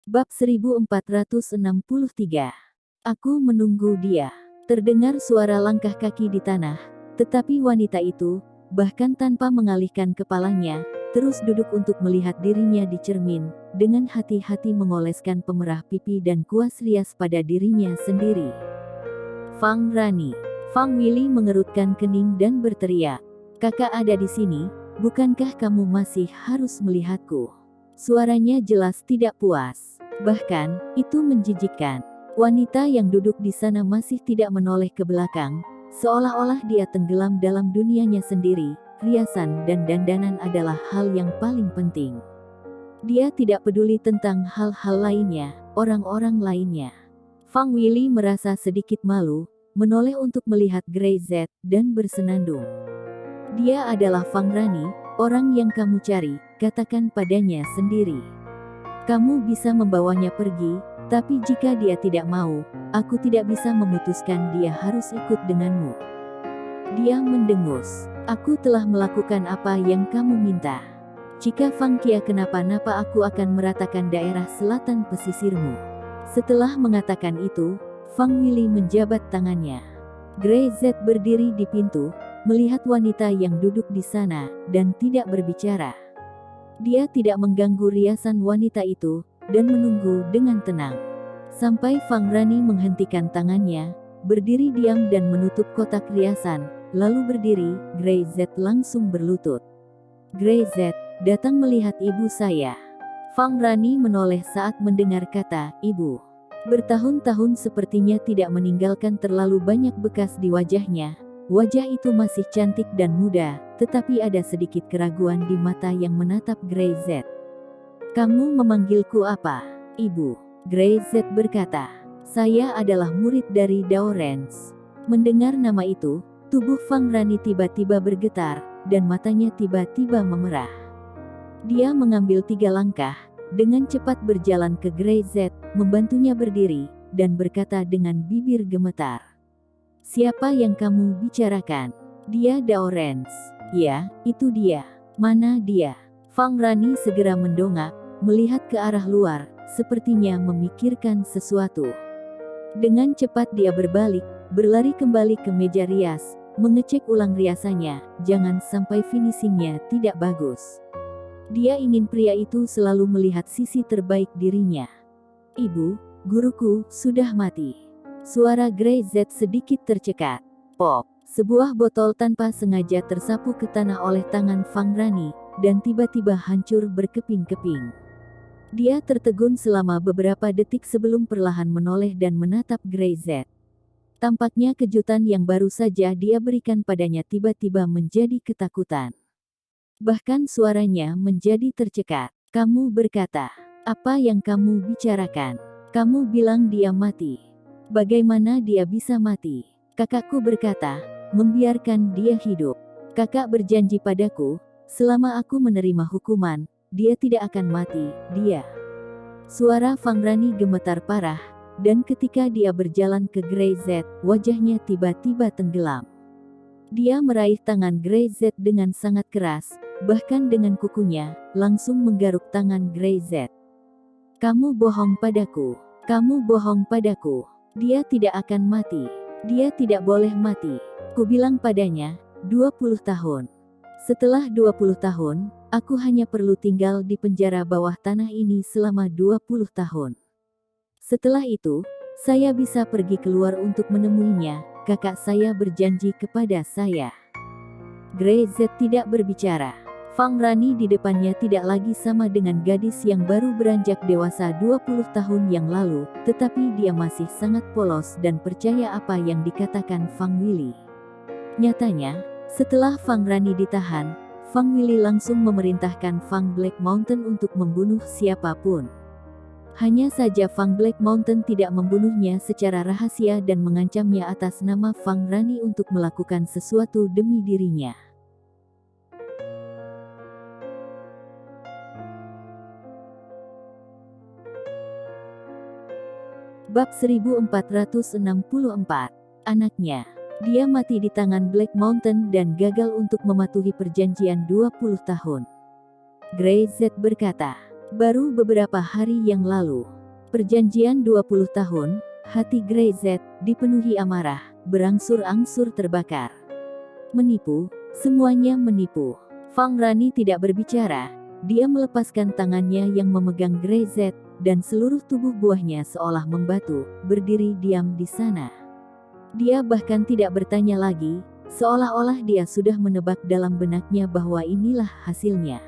Bab 1463. Aku menunggu dia. Terdengar suara langkah kaki di tanah, tetapi wanita itu, bahkan tanpa mengalihkan kepalanya, terus duduk untuk melihat dirinya di cermin, dengan hati-hati mengoleskan pemerah pipi dan kuas rias pada dirinya sendiri. Fang Rani. Fang Willy mengerutkan kening dan berteriak, "Kakak ada di sini, bukankah kamu masih harus melihatku?" Suaranya jelas tidak puas. Bahkan, itu menjijikkan. Wanita yang duduk di sana masih tidak menoleh ke belakang, seolah-olah dia tenggelam dalam dunianya sendiri. Riasan dan dandanan adalah hal yang paling penting. Dia tidak peduli tentang hal-hal lainnya, orang-orang lainnya. Fang Willy merasa sedikit malu, menoleh untuk melihat Grey Z, dan bersenandung. "Dia adalah Fang Rani, orang yang kamu cari," katakan padanya sendiri. "Kamu bisa membawanya pergi, tapi jika dia tidak mau, aku tidak bisa memutuskan dia harus ikut denganmu." Dia mendengus. "Aku telah melakukan apa yang kamu minta. Jika Fang Kia kenapa-napa aku akan meratakan daerah selatan pesisirmu." Setelah mengatakan itu, Fang Willy menjabat tangannya. Grey Z berdiri di pintu, melihat wanita yang duduk di sana, dan tidak berbicara. Dia tidak mengganggu riasan wanita itu, dan menunggu dengan tenang. Sampai Fang Rani menghentikan tangannya, berdiri diam dan menutup kotak riasan, lalu berdiri, Grey Z langsung berlutut. "Grey Z, datang melihat ibu saya." Fang Rani menoleh saat mendengar kata, "ibu." Bertahun-tahun sepertinya tidak meninggalkan terlalu banyak bekas di wajahnya. Wajah itu masih cantik dan muda, tetapi ada sedikit keraguan di mata yang menatap Grey Z. "Kamu memanggilku apa, ibu?" Grey Z berkata. "Saya adalah murid dari Dao Rens." Mendengar nama itu, tubuh Fang Rani tiba-tiba bergetar, dan matanya tiba-tiba memerah. Dia mengambil 3 langkah, dengan cepat berjalan ke Grey Z, membantunya berdiri, dan berkata dengan bibir gemetar, "Siapa yang kamu bicarakan?" "Dia Dao Rens." "Ya, itu dia." "Mana dia?" Fang Rani segera mendongak, melihat ke arah luar, sepertinya memikirkan sesuatu. Dengan cepat dia berbalik, berlari kembali ke meja rias, mengecek ulang riasannya, jangan sampai finishingnya tidak bagus. Dia ingin pria itu selalu melihat sisi terbaik dirinya. "Ibu, guruku sudah mati." Suara Grey Z sedikit tercekat. Pop, sebuah botol tanpa sengaja tersapu ke tanah oleh tangan Fang Rani, dan tiba-tiba hancur berkeping-keping. Dia tertegun selama beberapa detik sebelum perlahan menoleh dan menatap Grey Z. Tampaknya kejutan yang baru saja dia berikan padanya tiba-tiba menjadi ketakutan. Bahkan suaranya menjadi tercekat. "Kamu berkata, apa yang kamu bicarakan? Kamu bilang dia mati. Bagaimana dia bisa mati?" "Kakakku berkata, membiarkan dia hidup. Kakak berjanji padaku, selama aku menerima hukuman, dia tidak akan mati." Suara Fang Rani gemetar parah, dan ketika dia berjalan ke Grey Z, wajahnya tiba-tiba tenggelam. Dia meraih tangan Grey Z dengan sangat keras, bahkan dengan kukunya, langsung menggaruk tangan Grey Z. "Kamu bohong padaku. Kamu bohong padaku. Dia tidak akan mati. Dia tidak boleh mati. Kubilang padanya, 20 tahun. Setelah 20 tahun, aku hanya perlu tinggal di penjara bawah tanah ini selama 20 tahun. Setelah itu, saya bisa pergi keluar untuk menemuinya. Kakak saya berjanji kepada saya." Grey Z tidak berbicara. Fang Rani di depannya tidak lagi sama dengan gadis yang baru beranjak dewasa 20 tahun yang lalu, tetapi dia masih sangat polos dan percaya apa yang dikatakan Fang Willy. Nyatanya, setelah Fang Rani ditahan, Fang Willy langsung memerintahkan Fang Black Mountain untuk membunuh siapapun. Hanya saja Fang Black Mountain tidak membunuhnya secara rahasia dan mengancamnya atas nama Fang Rani untuk melakukan sesuatu demi dirinya. Bab 1464. Anaknya. Dia mati di tangan Black Mountain dan gagal untuk mematuhi perjanjian 20 tahun. Grey Z berkata, "Baru beberapa hari yang lalu, Perjanjian 20 tahun, hati Grey Z dipenuhi amarah, berangsur-angsur terbakar. Menipu, semuanya menipu. Fang Rani tidak berbicara. Dia melepaskan tangannya yang memegang Grey Z, dan seluruh tubuh buahnya seolah membatu, berdiri diam di sana. Dia bahkan tidak bertanya lagi, seolah-olah dia sudah menebak dalam benaknya bahwa inilah hasilnya.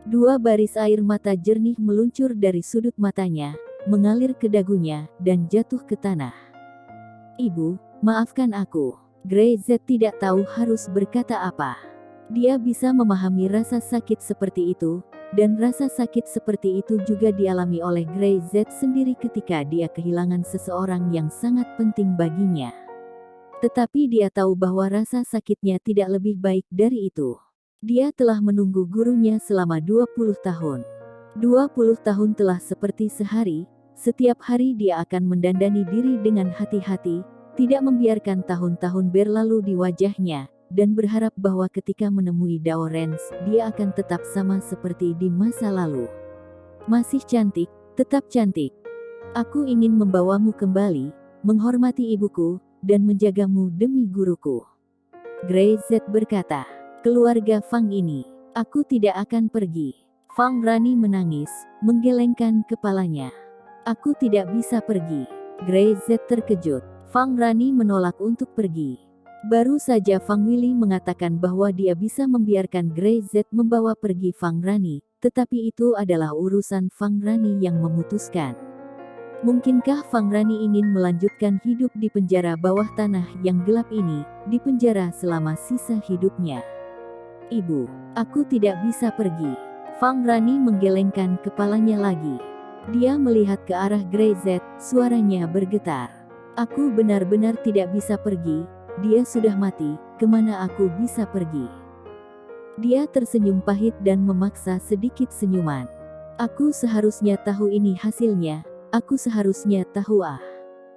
Dua baris air mata jernih meluncur dari sudut matanya, mengalir ke dagunya, dan jatuh ke tanah. "Ibu, maafkan aku." Grey Z tidak tahu harus berkata apa. Dia bisa memahami rasa sakit seperti itu, dan rasa sakit seperti itu juga dialami oleh Grey Z sendiri ketika dia kehilangan seseorang yang sangat penting baginya. Tetapi dia tahu bahwa rasa sakitnya tidak lebih baik dari itu. Dia telah menunggu gurunya selama 20 tahun. 20 tahun telah seperti sehari, setiap hari dia akan mendandani diri dengan hati-hati, tidak membiarkan tahun-tahun berlalu di wajahnya, dan berharap bahwa ketika menemui Daorens, dia akan tetap sama seperti di masa lalu. "Masih cantik, tetap cantik. Aku ingin membawamu kembali, menghormati ibuku, dan menjagamu demi guruku." Grey Z berkata, "Keluarga Fang ini, aku tidak akan pergi." Fang Rani menangis, menggelengkan kepalanya. "Aku tidak bisa pergi." Grey Z terkejut. Fang Rani menolak untuk pergi. Baru saja Fang Willy mengatakan bahwa dia bisa membiarkan Grey Z membawa pergi Fang Rani, tetapi itu adalah urusan Fang Rani yang memutuskan. Mungkinkah Fang Rani ingin melanjutkan hidup di penjara bawah tanah yang gelap ini, di penjara selama sisa hidupnya? "Ibu, aku tidak bisa pergi." Fang Rani menggelengkan kepalanya lagi. Dia melihat ke arah Grey Z, suaranya bergetar. "Aku benar-benar tidak bisa pergi. Dia sudah mati, kemana aku bisa pergi?" Dia tersenyum pahit dan memaksa sedikit senyuman. "Aku seharusnya tahu ini hasilnya, aku seharusnya tahu."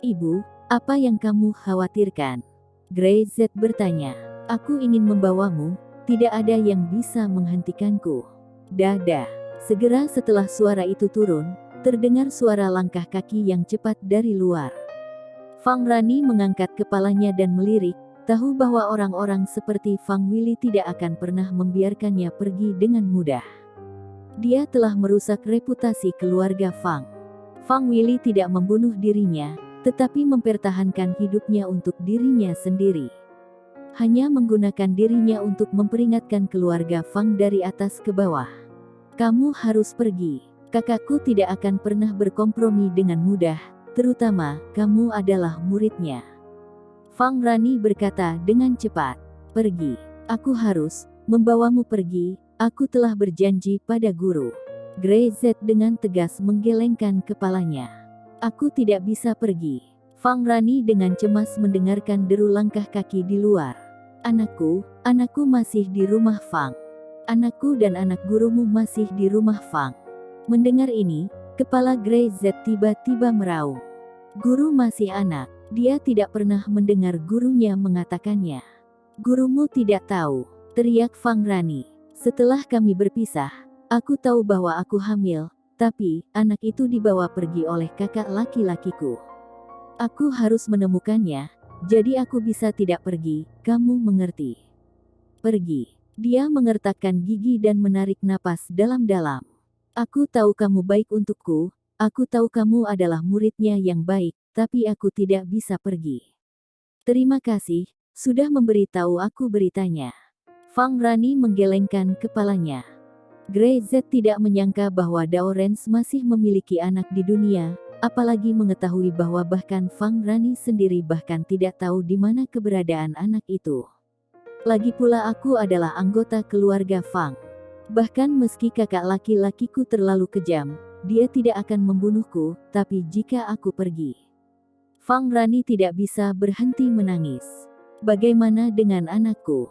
"Ibu, apa yang kamu khawatirkan?" Grey Z bertanya. "Aku ingin membawamu, tidak ada yang bisa menghentikanku." Dada. Segera setelah suara itu turun, terdengar suara langkah kaki yang cepat dari luar. Fang Rani mengangkat kepalanya dan melirik, tahu bahwa orang-orang seperti Fang Willy tidak akan pernah membiarkannya pergi dengan mudah. Dia telah merusak reputasi keluarga Fang. Fang Willy tidak membunuh dirinya, tetapi mempertahankan hidupnya untuk dirinya sendiri. Hanya menggunakan dirinya untuk memperingatkan keluarga Fang dari atas ke bawah. "Kamu harus pergi. Kakakku tidak akan pernah berkompromi dengan mudah. Terutama, kamu adalah muridnya." Fang Rani berkata dengan cepat. "Pergi. Aku harus membawamu pergi, aku telah berjanji pada guru." Grey Z dengan tegas menggelengkan kepalanya. "Aku tidak bisa pergi." Fang Rani dengan cemas mendengarkan deru langkah kaki di luar. "Anakku, anakku masih di rumah Fang. Anakku dan anak gurumu masih di rumah Fang." Mendengar ini, kepala Grey Z tiba-tiba meraung. Guru masih anak. Dia tidak pernah mendengar gurunya mengatakannya. "Gurumu tidak tahu," teriak Fang Rani. "Setelah kami berpisah, aku tahu bahwa aku hamil, tapi anak itu dibawa pergi oleh kakak laki-lakiku. Aku harus menemukannya, jadi aku bisa tidak pergi, kamu mengerti?" "Pergi." Dia mengertakkan gigi dan menarik napas dalam-dalam. "Aku tahu kamu baik untukku, aku tahu kamu adalah muridnya yang baik, tapi aku tidak bisa pergi. Terima kasih, sudah memberitahu aku beritanya." Fang Rani menggelengkan kepalanya. Grey Z tidak menyangka bahwa Daorens masih memiliki anak di dunia, apalagi mengetahui bahwa bahkan Fang Rani sendiri bahkan tidak tahu di mana keberadaan anak itu. "Lagi pula aku adalah anggota keluarga Fang. Bahkan meski kakak laki-lakiku terlalu kejam, dia tidak akan membunuhku, tapi jika aku pergi." Fang Rani tidak bisa berhenti menangis. "Bagaimana dengan anakku?"